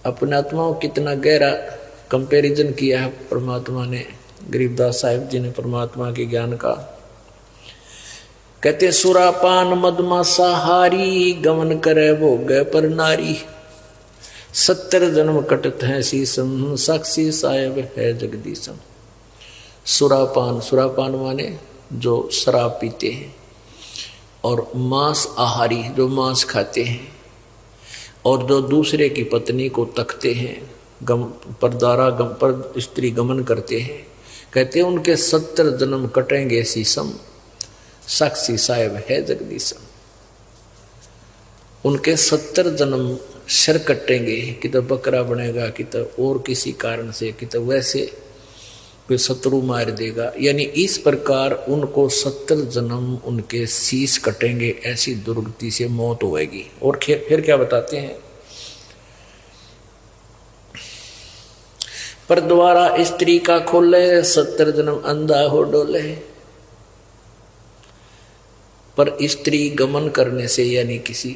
अपने आत्माओं कितना गहरा कंपैरिजन किया है परमात्मा ने, गरीबदास साहिब जी ने परमात्मा के ज्ञान का। कहते सुरापान मदमासाहारी गमन करे भोग पर नारी, 70 जन्म कटत है शीसम साक्षी साहेब है जगदीशम। सुरापान, सुरापान माने जो शराब पीते हैं, और मांस आहारी जो मांस खाते हैं, और जो दूसरे की पत्नी को तकते हैं, पर स्त्री गमन करते हैं, कहते हैं उनके 70 जन्म कटेंगे शीसम साक्षी साहेब है जगदीशम। उनके 70 जन्म सिर कटेंगे, कि तो बकरा बनेगा, कि तो और किसी कारण से, कि तो वैसे कोई शत्रु मार देगा। यानी इस प्रकार उनको 70 जन्म उनके शीश कटेंगे, ऐसी दुर्गति से मौत होएगी। और फिर क्या बताते हैं, पर द्वारा स्त्री का खोले 70 जन्म अंधा हो डोले। पर स्त्री गमन करने से यानी किसी,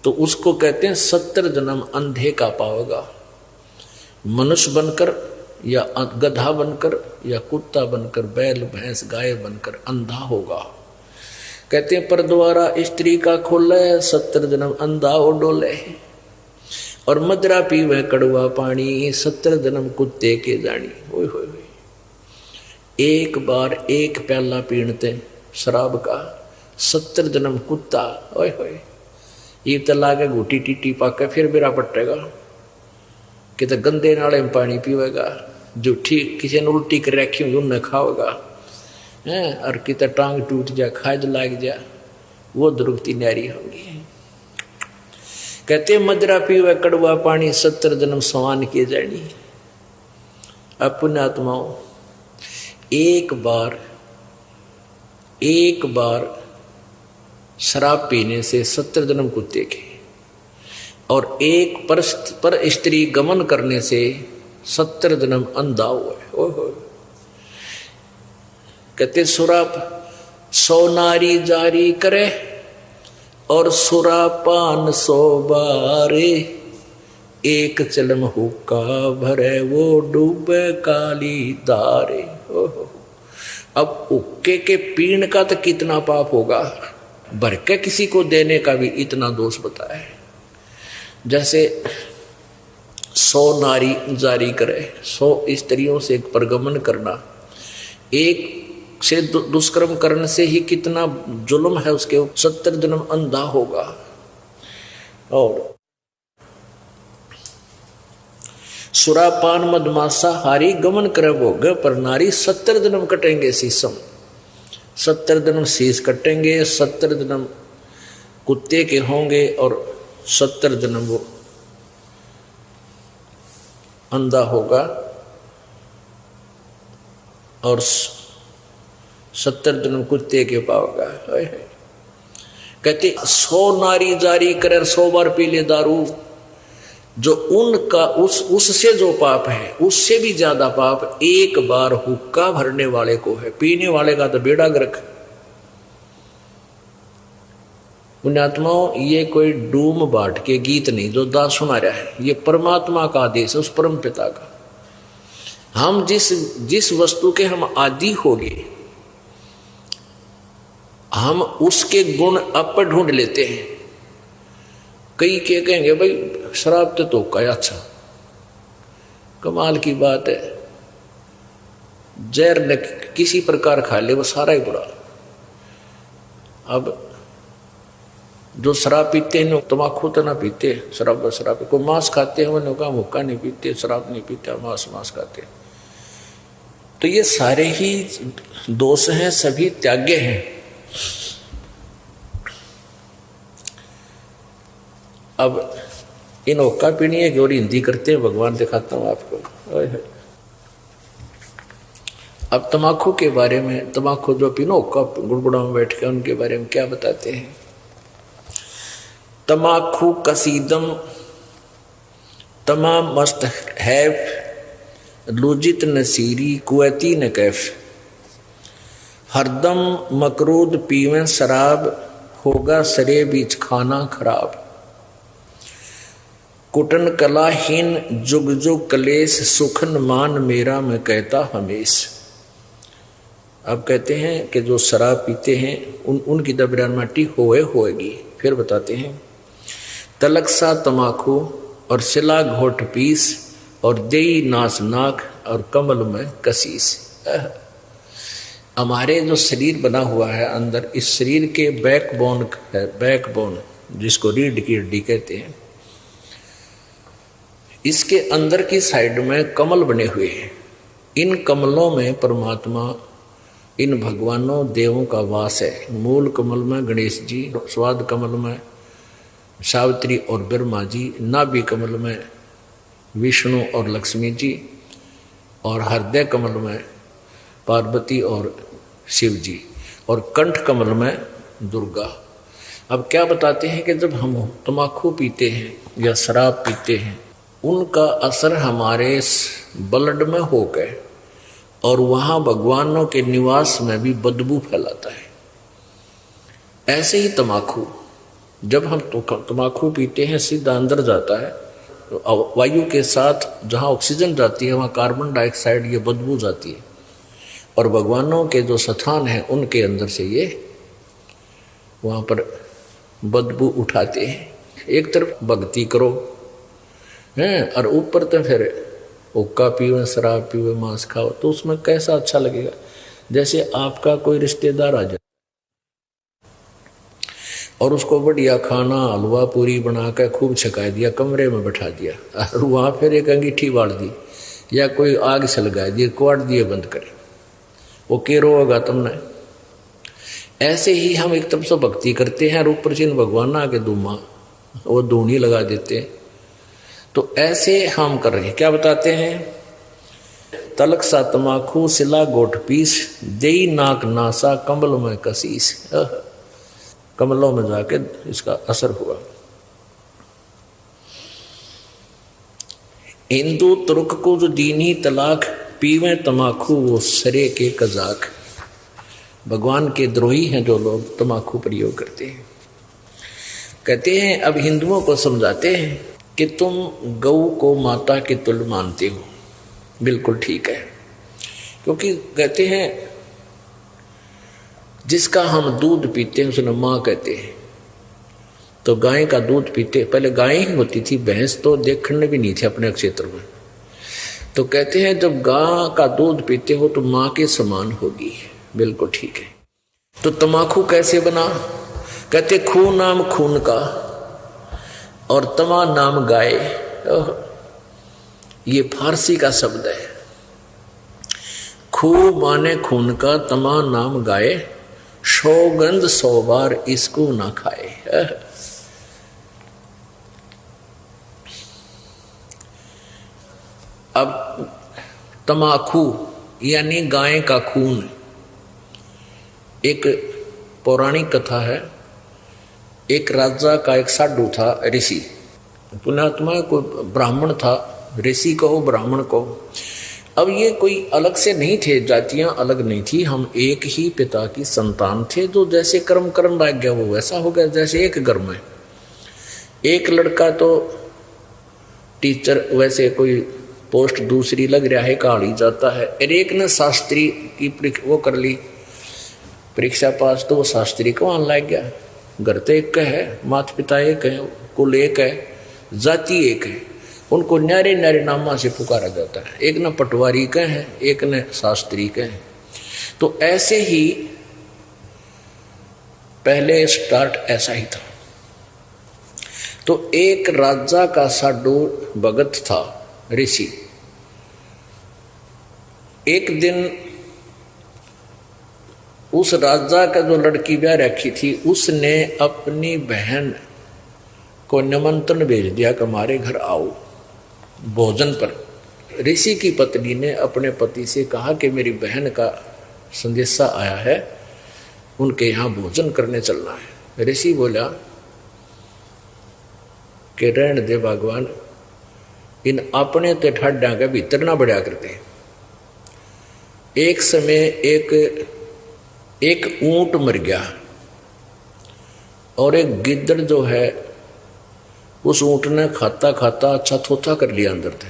तो उसको कहते हैं 70 जन्म अंधे का पाओगा। मनुष्य बनकर या गधा बनकर या कुत्ता बनकर, बैल भैंस गाय बनकर अंधा होगा। कहते हैं पर द्वारा स्त्री का खोले 70 जन्म अंधा हो डोले, और मदरा पीवे कड़वा पानी 70 जन्म कुत्ते के जानी। ओए होए, एक बार एक प्याला पीणते शराब का 70 जन्म कुत्ता। ओए होए, ये तो लागे घूटी टीटी पाके फिर बिरा पटेगा, कि तो गंदे नाले में पानी पीवेगा, जूठी किसी ने उल्टी कर रखी हुई उन्हें खाओगा, और कि तो टांग टूट जा, खाज लाग जा, वो दुर्गति न्यारी होगी। कहते मदरा पीवे कड़वा पानी 70 जन्म सवान किए जानी। अपने आत्माओं एक बार शराब पीने से 70 जन्म कुत्ते के, और एक पर स्त्री गमन करने से 70 जन्म अंधा हुआ है। ओहो, कहते सुराप 100 नारी जारी करे, और सुरापान 100 बारे, एक चलम हुक्का भरे वो डूबे काली दारे। ओहो, अब हुक्के के पीण का तो कितना पाप होगा, भर के किसी को देने का भी इतना दोष बताया है। जैसे 100 नारी जारी करे, 100 स्त्रियों से परगमन करना, एक से दुष्कर्म करने से ही कितना जुल्म है उसके, 70 जन्म अंधा होगा। और सुरापान मदमासा हारी गमन करे भोग पर नारी, 70 जन्म कटेंगे शीशम, 70 जन्म शीश कटेंगे, 70 जन्म कुत्ते के होंगे, और 70 जन्म वो अंधा होगा, और 70 जन्म कुत्ते के पाओगा। कहते 100 नारी जारी करे 100 बार पी ले दारू, जो उनका उससे जो पाप है उससे भी ज्यादा पाप एक बार हुक्का भरने वाले को है। पीने वाले का तो बेड़ा गर्क। पुण्यात्माओं, ये कोई डूम बाट के गीत नहीं जो दास सुना रहा है, ये परमात्मा का आदेश है, उस परम पिता का। हम जिस वस्तु के हम आदि हो गए, हम उसके गुण अप ढूंढ लेते हैं। कई के कहेंगे भाई शराब तो का अच्छा, कमाल की बात है, जहर न किसी प्रकार खा ले वो सारा ही बुरा। अब जो शराब पीते हैं तम्बाकू तो ना पीते, शराब को मांस खाते हैं, उन्होंने कहा हुक्का नहीं पीते, शराब नहीं पीते, मांस खाते। तो ये सारे ही दोष हैं, सभी त्याग्य हैं। अब इन हुक्का पीनी है और हिंदी करते हैं, भगवान दिखाता हूं आपको। अब तम्बाकू के बारे में, तम्बाकू जो पीनो हुक्का गुड़गुड़ा में बैठ के, उनके बारे में क्या बताते हैं। तम्बाकू कसीदम तमाम मस्त हैफ, लुजित नसीरी कुवैती न कैफ, हरदम मकरूद पीवें शराब, होगा सरे बीच खाना खराब। कुटन कलाहीन जुग जुग कलेश सुखन मान मेरा मैं कहता हमेश। अब कहते हैं कि जो शराब पीते हैं उनकी दबरान माटी होएगी। फिर बताते हैं तलक सा तमाखू और सिला घोट पीस और देई नास नाक और कमल में कसीस। हमारे जो शरीर बना हुआ है अंदर, इस शरीर के बैकबोन है, बैकबोन जिसको रीढ़ की हड्डी कहते हैं, इसके अंदर की साइड में कमल बने हुए हैं। इन कमलों में परमात्मा, इन भगवानों देवों का वास है। मूल कमल में गणेश जी, स्वाद कमल में सावित्री और ब्रह्मा जी, नाभि कमल में विष्णु और लक्ष्मी जी, और हृदय कमल में पार्वती और शिव जी, और कंठ कमल में दुर्गा। अब क्या बताते हैं कि जब हम तम्बाकू पीते हैं या शराब पीते हैं, उनका असर हमारे ब्लड में हो गए और वहाँ भगवानों के निवास में भी बदबू फैलाता है। ऐसे ही तम्बाकू, जब हम तम्बाकू पीते हैं सीधा अंदर जाता है, तो वायु के साथ जहाँ ऑक्सीजन जाती है वहाँ कार्बन डाइऑक्साइड ये बदबू जाती है, और भगवानों के जो स्थान हैं उनके अंदर से ये वहाँ पर बदबू उठाते हैं। एक तरफ भक्ति करो हैं और ऊपर तो फिर हुक्का पीवे, शराब पीवे, मांस खाओ, तो उसमें कैसा अच्छा लगेगा। जैसे आपका कोई रिश्तेदार आ जाए और उसको बढ़िया खाना हलवा पूरी बना कर खूब छका दिया, कमरे में बैठा दिया और वहाँ फिर एक अंगीठी बाढ़ दी या कोई आग सलगा दिए, क्वाट दिए बंद करे, वो के रोगा तुमने। ऐसे ही हम एक तरफ से भक्ति करते हैं और ऊपर से भगवान आके धूमा वो धूनी लगा देते हैं। तो ऐसे हम कर रहे हैं। क्या बताते हैं, तलक सा तमाखू सिला गोट पीस देई नाक नासा कमल में कसीस। कमलों में जाके इसका असर हुआ। हिंदू तुर्क को जो दीनी तलाक पीवे तमाखू वो सरे के कजाक। भगवान के द्रोही हैं जो लोग तमाखू प्रयोग करते हैं। कहते हैं अब हिंदुओं को समझाते हैं कि तुम गऊ को माता के तुल्य मानते हो, बिल्कुल ठीक है, क्योंकि कहते हैं जिसका हम दूध पीते हैं उसने माँ कहते हैं। तो गाय का दूध पीते, पहले गाय ही होती थी, भैंस तो देखने भी नहीं थी अपने क्षेत्र में। तो कहते हैं जब गाय का दूध पीते हो तो माँ के समान होगी, बिल्कुल ठीक है। तो तमाकू कैसे बना, कहते खून नाम खून का और तमा नाम गाय। ये फारसी का शब्द है। खू माने खून का, तमा नाम गाय, सौगंध 100 बार इसको ना खाए। अब तमाकू यानी गाय का खून, एक पौराणिक कथा है। एक राजा का एक साधु था, ऋषि, पुण्यात्मा, कोई ब्राह्मण था, ऋषि कहो ब्राह्मण कहो। अब ये कोई अलग से नहीं थे, जातियां अलग नहीं थी, हम एक ही पिता की संतान थे। जो जैसे कर्म लग गया वो वैसा हो गया। जैसे एक घर में एक लड़का तो टीचर, वैसे कोई पोस्ट दूसरी लग रहा है, कहाड़ी जाता है। और एक ने शास्त्री की वो कर ली, परीक्षा पास, तो वो शास्त्री को वहां लग गया। घर तो एक है, माता पिता एक है, कुल एक है, जाति एक है, उनको न्यारे न्यारे नामा से पुकारा जाता है। एक न पटवारी का है, एक न शास्त्री का है। तो ऐसे ही पहले स्टार्ट ऐसा ही था। तो एक राजा का साधु भगत था, ऋषि। एक दिन उस राजा का जो लड़की ब्याह रखी थी, उसने अपनी बहन को निमंत्रण भेज दिया कि हमारे घर आओ भोजन पर। ऋषि की पत्नी ने अपने पति से कहा कि मेरी बहन का संदेशा आया है, उनके यहाँ भोजन करने चलना है। ऋषि बोला कि रहने दे भगवान, इन अपने ते ठाड्या के भीतर ना बढ़िया करते। एक समय एक ऊंट मर गया और एक गिद्दड़ जो है उस ऊँट ने खाता खाता अच्छा थोथा कर लिया अंदर थे,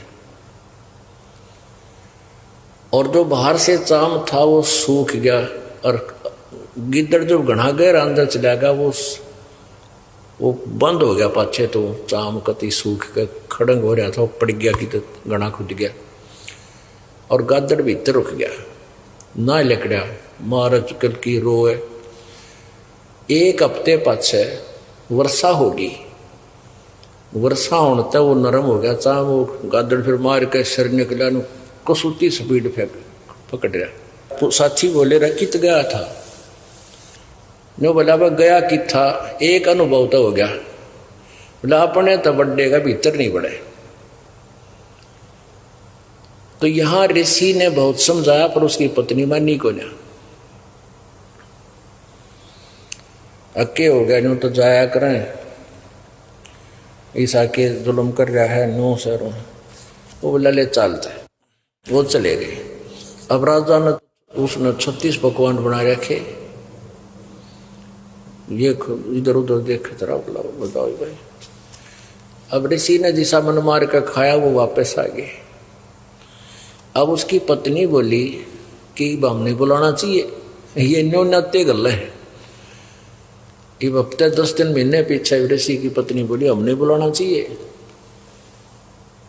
और जो बाहर से चाम था वो सूख गया, और गिद्दड़ जो घना गहरा अंदर चला गया वो बंद हो गया पाछे, तो चाम कति सूख के खड़ंग हो रहा था, वो पड़ गया कि तो घना खुद गया, और गादड़ भीतर रुक गया ना लकड़ा मार चुकल की रोए। एक हफ्ते पाछे वर्षा होगी, वर्षा होने तक वो नरम हो गया चाम, वो गादड़ फिर मार के सिर निकला, कसूती स्पीड फेंक पकड़ रहा। तो साथी बोले रहा कित गया था, नो बोला वह गया कि था, एक अनुभव तो हो गया, बोला अपने तो बड्डे का भीतर नहीं बढ़े। तो यहां ऋषि ने बहुत समझाया पर उसकी पत्नी मानी को ना, अक्के हो गया, नो तो जाया करें, ईसा के जुल्म कर रहा है नो सर, वो बोला ले चलते, वो चले गए। अब राजा ने उसने 36 पकवान बना रखे, ये इधर उधर देखे जरा, बोला बताओ भाई। अब ऋषि ने जिसा मन मार कर खाया वो वापस आ गए। अब उसकी पत्नी बोली कि हमने बुलाना चाहिए, ये नो नाते गल है। अब हफ्ते 10 दिन महीने पीछे ऋषि की पत्नी बोली हमने बुलाना चाहिए।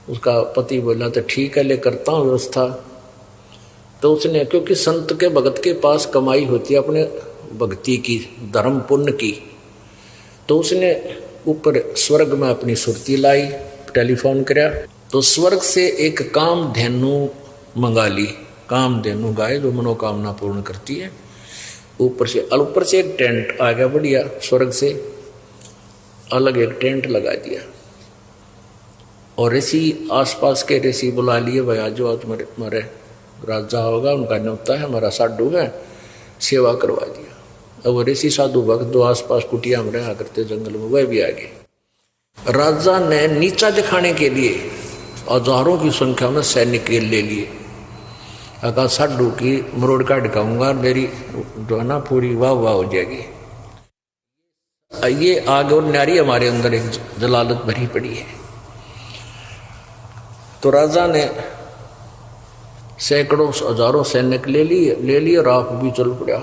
उसका पति बोला तो ठीक है ले करता हूँ व्यवस्था। तो उसने, क्योंकि संत के भगत के पास कमाई होती है अपने भक्ति की, धर्म पुण्य की, तो उसने ऊपर स्वर्ग में अपनी सुरती लाई, टेलीफोन कराया, तो स्वर्ग से एक कामधेनु मंगा ली, कामधेनु गाय जो मनोकामना पूर्ण करती है। ऊपर से एक टेंट आ गया बढ़िया, स्वर्ग से अलग एक टेंट लगा दिया, और ऋषि आसपास के ऋषि बुला लिए, भाई आज जो तुम्हारे राजा होगा उनका न्योता है, हमारा साधु है, सेवा करवा दिया। अब वो ऋषि साधु भक्त जो आसपास कुटिया में रहा करते जंगल में, वह भी आ गए। राजा ने नीचा दिखाने के लिए हजारों की संख्या में सैनिक ले लिए, अगर साधु की मरोड़ का ढकाऊंगा, मेरी जो है ना पूरी वाह वाह हो जाएगी। ये आग और नारी हमारे अंदर एक जलालत भरी पड़ी है। तो राजा ने सैकड़ों हजारों सैनिक ले लिए और आप भी चल पड़ा।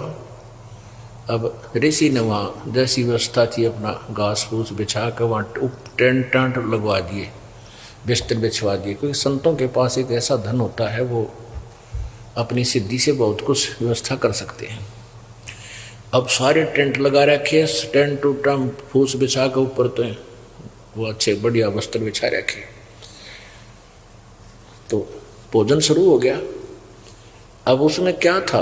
अब ऋषि ने वहाँ जैसी व्यवस्था थी अपना घास फूस बिछा कर वहाँ टेंट टांट लगवा दिए, बिस्तर बिछवा दिए, क्योंकि संतों के पास एक ऐसा धन होता है वो अपनी सिद्धि से बहुत कुछ व्यवस्था कर सकते हैं। अब सारे टेंट लगा रखे, टेंट टूटम फूस बिछा के ऊपर तो वो अच्छे बढ़िया वस्त्र बिछा रखे। तो भोजन शुरू हो गया। अब उसमें क्या था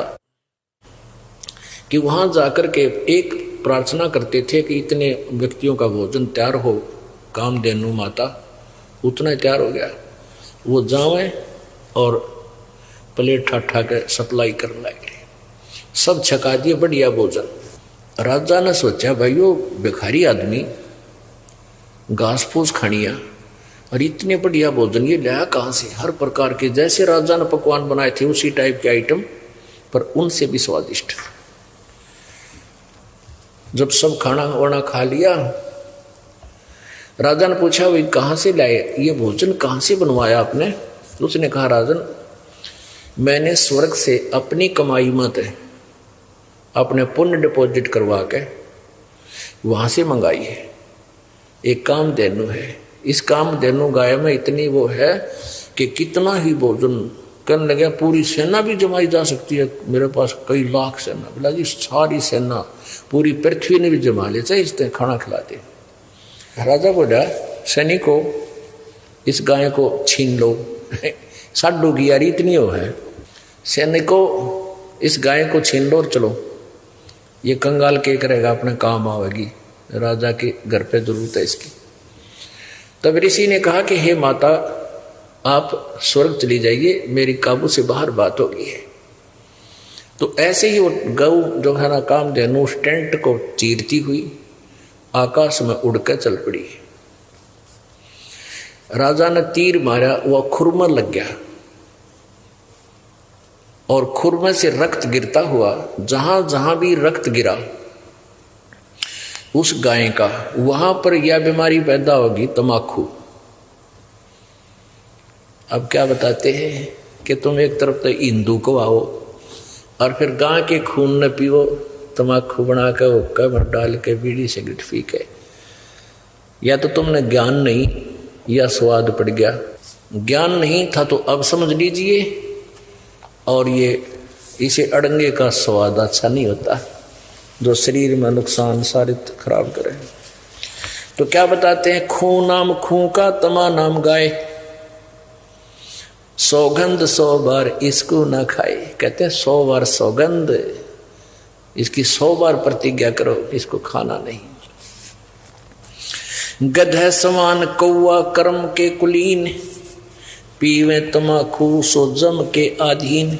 कि वहां जाकर के एक प्रार्थना करते थे कि इतने व्यक्तियों का भोजन तैयार हो, कामधेनु माता उतना ही तैयार हो गया, वो जावे और प्लेट ठाठा के सप्लाई करने लगे, सब छका दिए बढ़िया भोजन। राजा ने सोचा भाई वो भिखारी आदमी घास फूस खानिया और इतने बढ़िया भोजन ये लाया कहाँ से, हर प्रकार के जैसे राजा ने पकवान बनाए थे उसी टाइप के आइटम, पर उनसे भी स्वादिष्ट। जब सब खाना वाना खा लिया, राजा ने पूछा भाई कहाँ से लाए ये भोजन, कहाँ से बनवाया आपने? तो उसने कहा राजन मैंने स्वर्ग से अपनी कमाई मत अपने पुण्य डिपॉजिट करवा के वहां से मंगाई है। एक कामधेनु है, इस कामधेनु गाय में इतनी वो है कि कितना ही भोजन करने लगे, पूरी सेना भी जमाई जा सकती है, मेरे पास कई लाख सेना। बोला जी सारी सेना पूरी पृथ्वी ने भी जमा ले, चाहे इसने खाना खिलाते। राजा बोला सैनिकों इस गाय को छीन लो, साडू की यारी इतनी हो है, सैनिकों इस गाय को छीन लो और चलो, ये कंगाल के करेगा अपने काम आवेगी, राजा के घर पे जरूरत है इसकी। तब ऋषि ने कहा कि हे माता आप स्वर्ग चली जाइए, मेरी काबू से बाहर बात हो गई है। तो ऐसे ही वो गऊ जो है ना कामधेनु उस टेंट को चीरती हुई आकाश में उड़कर चल पड़ी। राजा ने तीर मारा, वह खुरमा लग गया और खुरमे से रक्त गिरता हुआ, जहां जहां भी रक्त गिरा उस गाय का, वहां पर यह बीमारी पैदा होगी तमाकू। अब क्या बताते हैं कि तुम एक तरफ तो हिंदू को आओ और फिर गाय के खून न पियो, तमाकू बना कर हुक्का भर डाल के बीड़ी सिगरेट पी के। या तो तुमने ज्ञान नहीं या स्वाद पड़ गया। ज्ञान नहीं था तो अब समझ लीजिए, और ये इसे अड़ंगे का स्वाद अच्छा नहीं होता जो शरीर में नुकसान सारे खराब करे। तो क्या बताते हैं, खून नाम खूं का, तमा नाम गाय, सौगंध 100 बार इसको ना खाए। कहते हैं 100 बार सौगंध, इसकी 100 बार प्रतिज्ञा करो, इसको खाना नहीं। गधे समान कौआ कर्म के कुलीन, पीवे तमाकू सो जम के आधीन।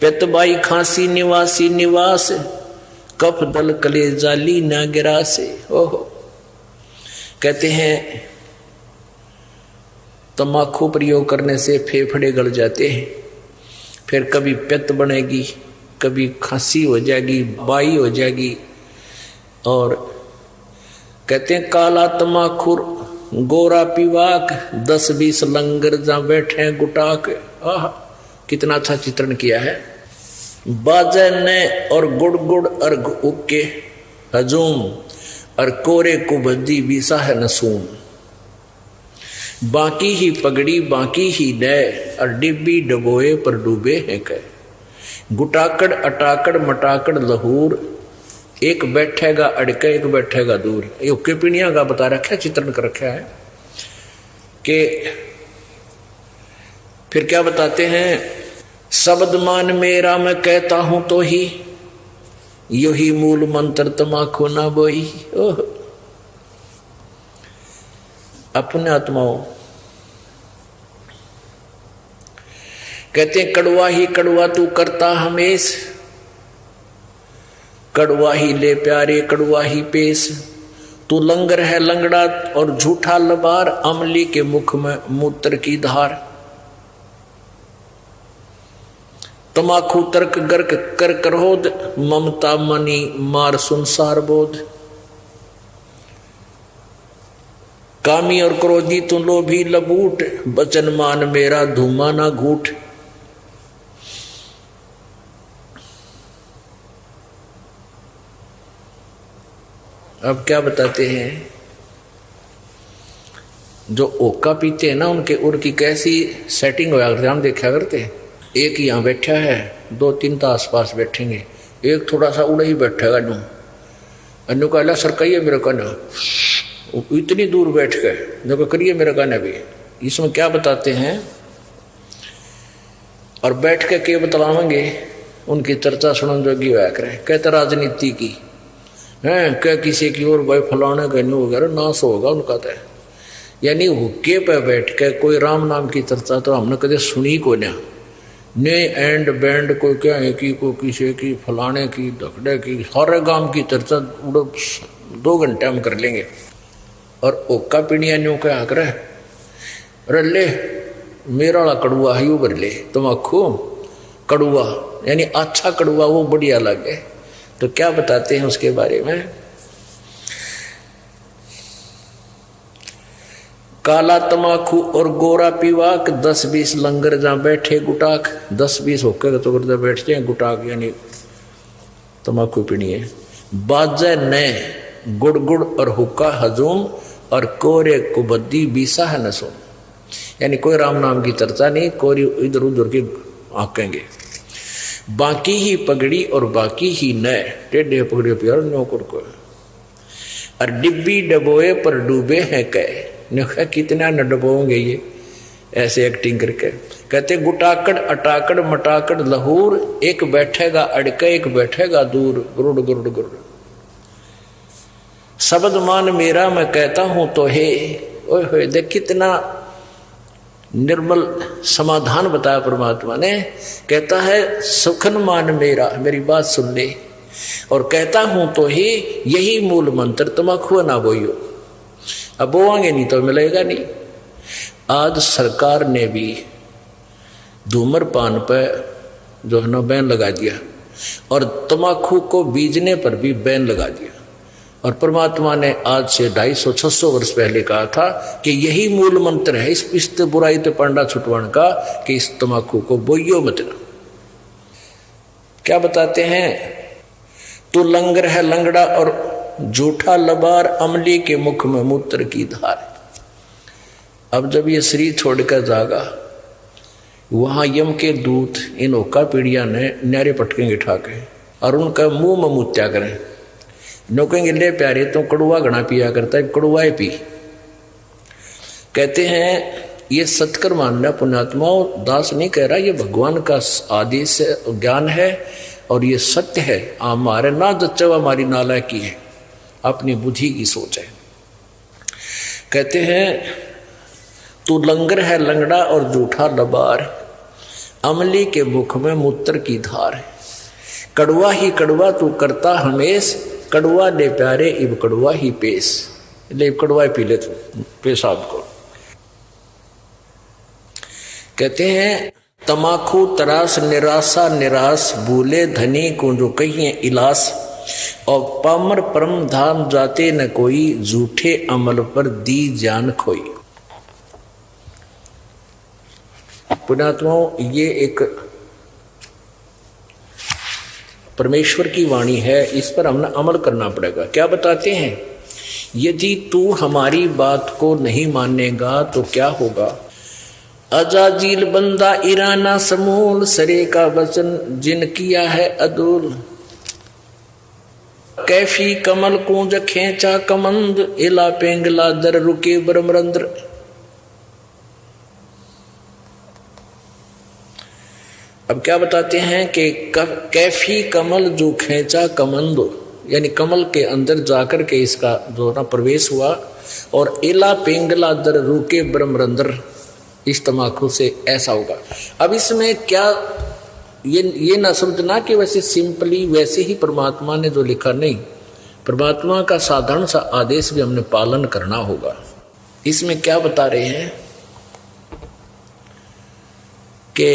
पेतबाई खांसी निवासी निवास, कफ दल कले जाली ना गिरा से। ओहो, कहते हैं तम्बाकू प्रयोग करने से फेफड़े गल जाते हैं, फिर कभी पित्त बनेगी, कभी खांसी हो जाएगी, बाई हो जाएगी। और कहते हैं काला तम्बाखुर गोरा पीवाक, 10-20 लंगर जहाँ बैठे गुटाक। आह, कितना अच्छा चित्रण किया है। बाजे ने और गुड़ गुड़ अर्घ उके हजूम, और कोरे कुबद्दी बीसा है नसूम। बाकी ही पगड़ी बाकी ही नय, और डिब्बी डबोए पर डूबे हैं कह। गुटाकड़ अटाकड़ मटाकड़ लहूर, एक बैठेगा अड़के एक बैठेगा दूर। ये उक्के पीणिया का बता रखा है, चित्रण कर रखा है। कि फिर क्या बताते हैं, शब्द मान मेरा मैं कहता हूं तो ही, यही मूल मंत्र तमाकू ना बोई। ओह, अपने आत्माओं कहते हैं कड़वा ही कड़वा तू करता हमेश, कड़वा ही ले प्यारे कड़वा ही पेश। तू लंगर है लंगड़ा और झूठा लबार, अमली के मुख में मूत्र की धार। तमाकू तर्क गर्क कर करोध, ममता मनी मार संसार बोध। कामी और क्रोधी तू लोभी लबूट, बचन मान मेरा धूमा ना घूट। अब क्या बताते हैं, जो ओका पीते हैं ना उनके उड़ की कैसी सेटिंग होया करते, हम देखा करते। एक यहाँ बैठा है, 2-3 तो आसपास बैठेंगे, एक थोड़ा सा उड़ा ही बैठेगा नू, अन्नू का सर कहिए मेरे का ना, इतनी दूर बैठ के जो करिए मेरे का ना भी। इसमें क्या बताते हैं, और बैठ के बतलावेंगे उनकी चर्चा सुनन जोगी होया करे। कहते राजनीति की है, क्या किसी की और भाई फलाने गन्नू वगैरह नाश होगा उनका तो। यानी हुक्के पे बैठ के कोई राम नाम की चर्चा तो हमने कदे सुनी को ना, ने एंड बैंड कोई क्या है कि कोई किसी की फलाने की धकड़े की, हर गांव की चर्चा 2 घंटे हम कर लेंगे। और ओका पीणिया न्यू क्या कर रले मेरा वाला कड़ुआ है यू भर ले, तम्बाकू कड़ुआ यानी अच्छा कड़ुआ वो बढ़िया लगे। तो क्या बताते हैं उसके बारे में, काला तमाकू और गोरा पीवाक, 10-20 लंगर जहाँ बैठे गुटाक। 10-20 होकर तो करते बैठ जाए गुटाक, यानी तमाकू पीनी है। बाजे ने गुड़ गुड़ और हुक्का हजूम, और कोरे कुबद्दी बीसा है नसूम। यानी कोई राम नाम की चर्चा नहीं, कोई इधर उधर की आंकेंगे। बाकी ही पगड़ी और बाकी ही नए, टेढ़े पगड़ी प्यार नौकर को। और डिब्बी डबोए पर डूबे हैं कह, ने कितना न डबोंगे ये ऐसे एक्टिंग करके। कहते गुटाकड़ अटाकड़ मटाकड़ लहूर, एक बैठेगा अड़के एक बैठेगा दूर। गुरुड़ गुरुड़ गुरुड़, शब्द मान मेरा मैं कहता हूं तो हे। ओए होए, देख कितना निर्मल समाधान बताया परमात्मा ने। कहता है सुखन मान मेरा, मेरी बात सुन ले, और कहता हूं तो ही यही मूल मंत्र, तम्बाकू ना बोइयो। अब बोआंगे नहीं तो मिलेगा नहीं। आज सरकार ने भी धूम्रपान पर जो है ना बैन लगा दिया, और तम्बाकू को बीजने पर भी बैन लगा दिया। और परमात्मा ने आज से 250-600 वर्ष पहले कहा था कि यही मूल मंत्र है इस बुराई तो पांडा छुटवाण का कि इस तमाकू को बोइयो मत। क्या बताते हैं? तू लंगर है लंगड़ा और झूठा लबार, अमली के मुख में मूत्र की धार। अब जब ये शरीर छोड़कर जागा, वहां यम के दूत इन ओका पीड़िया ने न्यारे पटकेंगे ठाके और उनका मुंह में मुत्या करें। नो कहेंगे ले प्यारे तो कड़ुआ घना पिया करता है, कड़ुआ ही पी। कहते हैं ये सत्कर मानना पुण्यात्मा, दास नहीं कह रहा, ये भगवान का आदेश है, ज्ञान है और ये सत्य है। हमारे ना जच्चा हमारी नाला की है, अपनी बुद्धि की सोच है। कहते हैं तू लंगर है लंगड़ा और झूठा लबार, अमली के मुख में मूत्र की धार। कड़वा ही कड़वा तू करता हमेश, कड़वा ले प्यारे इब कड़वा ही पेश। ले कड़वा पी ले तू पेशाब को। कहते हैं तमाकू तरास निराशा निराश, भूले धनी को जो कहिए इलास, और पामर परम धाम जाते न कोई, झूठे अमल पर दी जान खोई। पुण्यात्माओं, ये एक परमेश्वर की वाणी है, इस पर हमने अमल करना पड़ेगा। क्या बताते हैं? यदि तू हमारी बात को नहीं मानेगा तो क्या होगा? अजाजील बंदा ईराना समूल, सरे का वचन जिन किया है अदूल। कैफी कमल कूंज खेचा कमंद, इला पेंगला दर रुके ब्रह्मरंद्र। अब क्या बताते हैं कि कैफी कमल जो खेचा कमंद, यानी कमल के अंदर जाकर के इसका जो ना प्रवेश हुआ, और इला पेंगला दर रुके ब्रह्मरंद्र, इस तमाकू से ऐसा होगा। अब इसमें क्या ये ना समझना कि वैसे सिंपली वैसे ही परमात्मा ने जो लिखा, नहीं, परमात्मा का साधारण सा आदेश भी हमने पालन करना होगा। इसमें क्या बता रहे हैं कि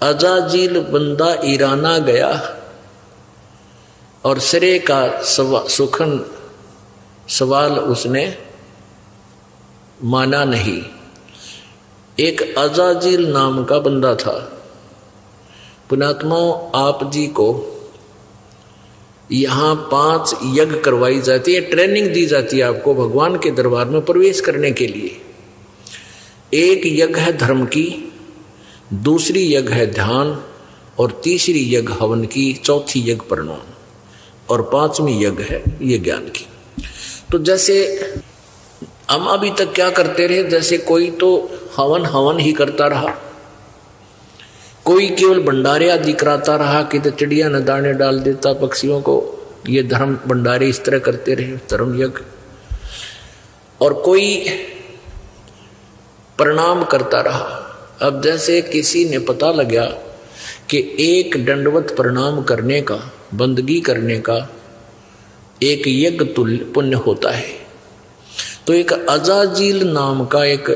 अजाजील बंदा ईराना गया और सिरे का सुखन सवाल उसने माना नहीं। एक अजाजील नाम का बंदा था। पुण्यात्माओं, आप जी को यहाँ 5 यज्ञ करवाई जाती है, ट्रेनिंग दी जाती है आपको भगवान के दरबार में प्रवेश करने के लिए। एक यज्ञ है धर्म की, दूसरी यज्ञ है ध्यान, और तीसरी यज्ञ हवन की, चौथी यज्ञ प्रणाम, और 5वीं यज्ञ है ये ज्ञान की। तो जैसे हम अभी तक क्या करते रहे, जैसे कोई तो हवन ही करता रहा, कोई केवल भंडारे आदि कराता रहा कि तो चिड़िया न दाने डाल देता पक्षियों को, ये धर्म भंडारे इस तरह करते रहे, धर्म यज्ञ। और कोई प्रणाम करता रहा। अब जैसे किसी ने पता लगा कि एक दंडवत प्रणाम करने का, बंदगी करने का एक यज्ञ तुल्य पुण्य होता है, तो एक अजाजील नाम का एक,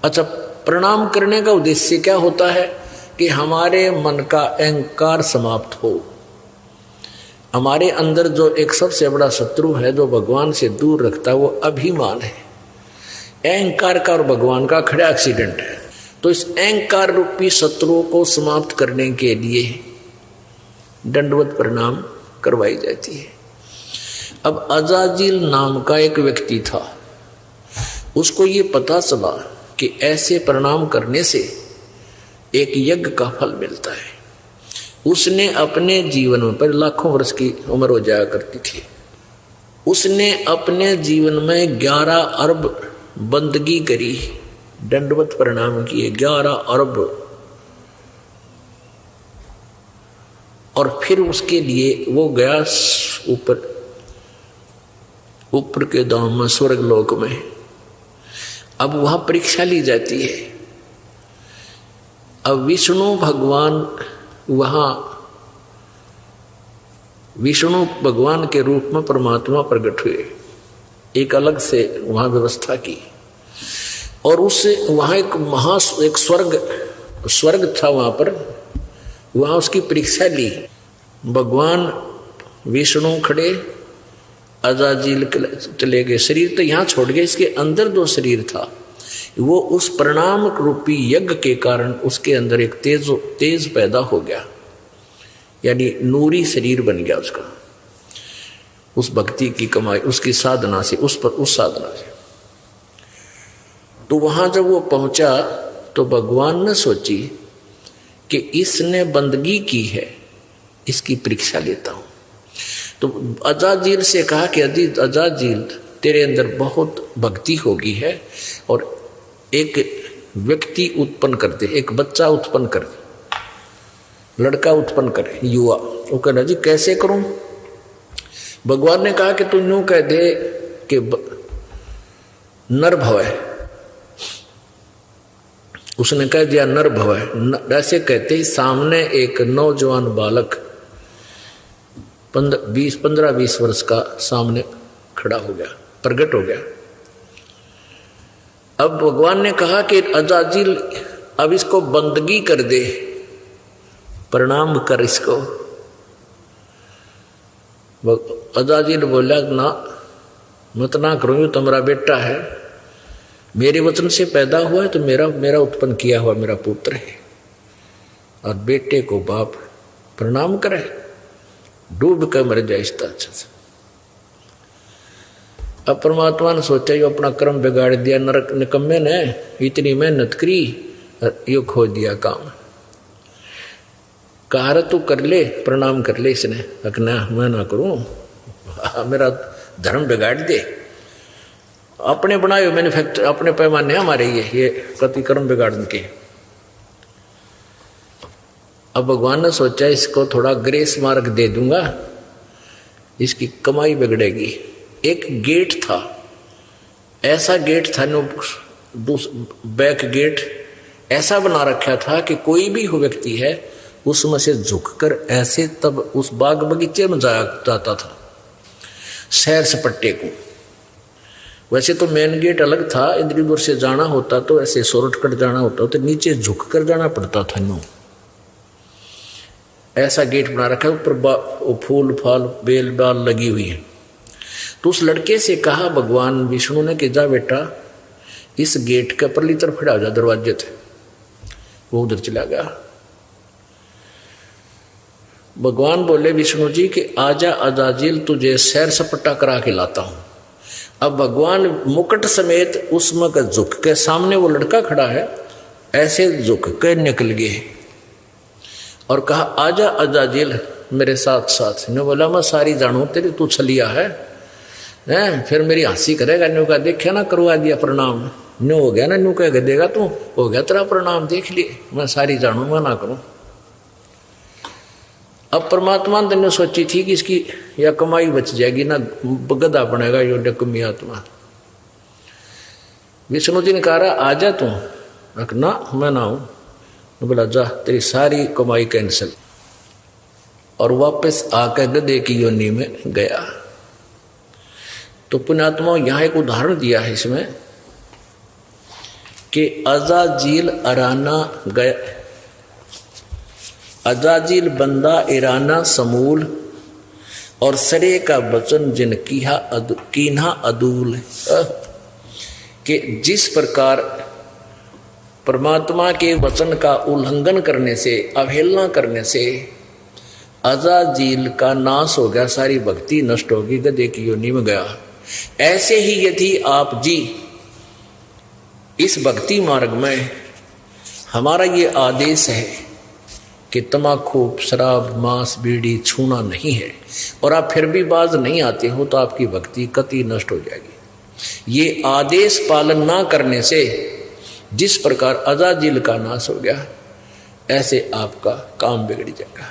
अच्छा, प्रणाम करने का उद्देश्य क्या होता है कि हमारे मन का अहंकार समाप्त हो। हमारे अंदर जो एक सबसे बड़ा शत्रु है जो भगवान से दूर रखता है, वो अभिमान है। अहंकार का और भगवान का खड़ा एक्सीडेंट है। तो इस अहंकार रूपी शत्रुओं को समाप्त करने के लिए दंडवत प्रणाम करवाई जाती है। अब अजाजील नाम का एक व्यक्ति था, उसको ये पता चला कि ऐसे प्रणाम करने से एक यज्ञ का फल मिलता है। उसने अपने जीवन में, पर लाखों वर्ष की उम्र हो जाया करती थी, उसने अपने जीवन में 11 अरब बंदगी करी, दंडवत प्रणाम किए 11 अरब। और फिर उसके लिए वो गया ऊपर के धाम में, स्वर्ग लोक में। अब वहां परीक्षा ली जाती है। अब विष्णु भगवान वहां, विष्णु भगवान के रूप में परमात्मा प्रकट हुए, एक अलग से वहां व्यवस्था की। और उससे वहां एक स्वर्ग था, वहां पर, वहां उसकी परीक्षा ली। भगवान विष्णु खड़े अजाजील चले गए, शरीर तो यहाँ छोड़ गए, इसके अंदर 2 शरीर था। वो उस परिणाम रूपी यज्ञ के कारण उसके अंदर एक तेज पैदा हो गया, यानी नूरी शरीर बन गया उसका, उस भक्ति की कमाई, उसकी साधना से, उस साधना से। तो वहां जब वो पहुंचा तो भगवान ने सोची कि इसने बंदगी की है, इसकी परीक्षा लेता हूं। तो अजाजील से कहा कि अजाजील तेरे अंदर बहुत भक्ति होगी है, और एक व्यक्ति उत्पन्न कर दे, एक बच्चा उत्पन्न कर दे, लड़का उत्पन्न करे, युवा। वो कह रहा जी कैसे करूं? भगवान ने कहा कि तू यूं कह दे कि नर भव है। उसने कह दिया नर भव है। ऐसे कहते ही सामने एक नौजवान बालक 15-20 वर्ष का सामने खड़ा हो गया, प्रकट हो गया। अब भगवान ने कहा कि अजाजील अब इसको बंदगी कर दे, प्रणाम कर इसको। अजाजील बोला ना, मत ना करूं, ये तो मेरा बेटा है, मेरे वचन से पैदा हुआ है, तो मेरा उत्पन्न किया हुआ मेरा पुत्र है, और बेटे को बाप प्रणाम करे, डूब कर मर जाए इसका अच्छा से। अब परमात्मा ने सोचा ये अपना कर्म बिगाड़ दिया, नरक निकम्मे ने इतनी मेहनत करी, यो खो दिया काम। कहा तू कर ले, प्रणाम कर ले। इसने अकना मैं ना करूं, मेरा धर्म बिगाड़ दे। अपने बनाए हुए मैन्युफैक्चर, अपने पैमाने हमारे ये प्रतिक्रम बिगाड़ने के। अब भगवान ने सोचा इसको थोड़ा ग्रेस मार्क दे दूंगा, इसकी कमाई बिगड़ेगी। एक गेट था, ऐसा गेट था, बैक गेट ऐसा बना रखा था कि कोई भी व्यक्ति है उसमें से झुककर ऐसे तब उस बाग बगीचे में जाता था, सैर सपट्टे को। वैसे तो मेन गेट अलग था, इंद्रपुर से जाना होता तो ऐसे शॉर्टकट जाना होता तो नीचे झुककर जाना पड़ता था। नो ऐसा गेट बना रखा है, ऊपर फूल फाल बेल बाल लगी हुई है। तो उस लड़के से कहा भगवान विष्णु ने कि जा बेटा इस गेट के परली तरफ खड़ा हो जा, दरवाजे थे। वो उधर चला गया। भगवान बोले विष्णु जी कि आजा अजाजील, तुझे सैर सपट्टा करा के लाता हूं। अब भगवान मुकुट समेत उसमें का झुक के, सामने वो लड़का खड़ा है, ऐसे झुक के निकल गए और कहा आजा अजाजील मेरे साथ साथ। ने बोला मैं सारी जानू तेरी, तू छलिया है, फिर मेरी हंसी करेगा। न्यू का देखा ना, करवा दिया प्रणाम, न्यू हो गया ना, न्यू कह देगा तू हो गया तेरा प्रणाम, देख लिए मैं सारी जानू, मैं ना करूं। अब परमात्मा ने सोची थी कि इसकी या कमाई बच जाएगी ना, गधा बनेगा यो डकमी आत्मा। विष्णु जी ने कहा आजा तू, ना मैं ना हूं। बोला जा तेरी सारी कमाई कैंसिल, और वापस आकर गधे की योनि में गया। तो पुण्यात्मा यहाँ एक उदाहरण दिया है इसमें कि अजाजील अराना गया, अजाजील बंदा इराना समूल, और सरे का बचन जिन कीन्हा अदूल। कि जिस प्रकार परमात्मा के वचन का उल्लंघन करने से, अवहेलना करने से अजाजील का नाश हो गया, सारी भक्ति नष्ट होगी, गधे की योनि में गया। ऐसे ही यदि आप जी इस भक्ति मार्ग में, हमारा ये आदेश है कि तम्बाकू शराब मांस बीड़ी छूना नहीं है, और आप फिर भी बाज नहीं आते हो तो आपकी भक्ति कतई नष्ट हो जाएगी। ये आदेश पालन ना करने से जिस प्रकार अजाजील का नाश हो गया, ऐसे आपका काम बिगड़ जाएगा।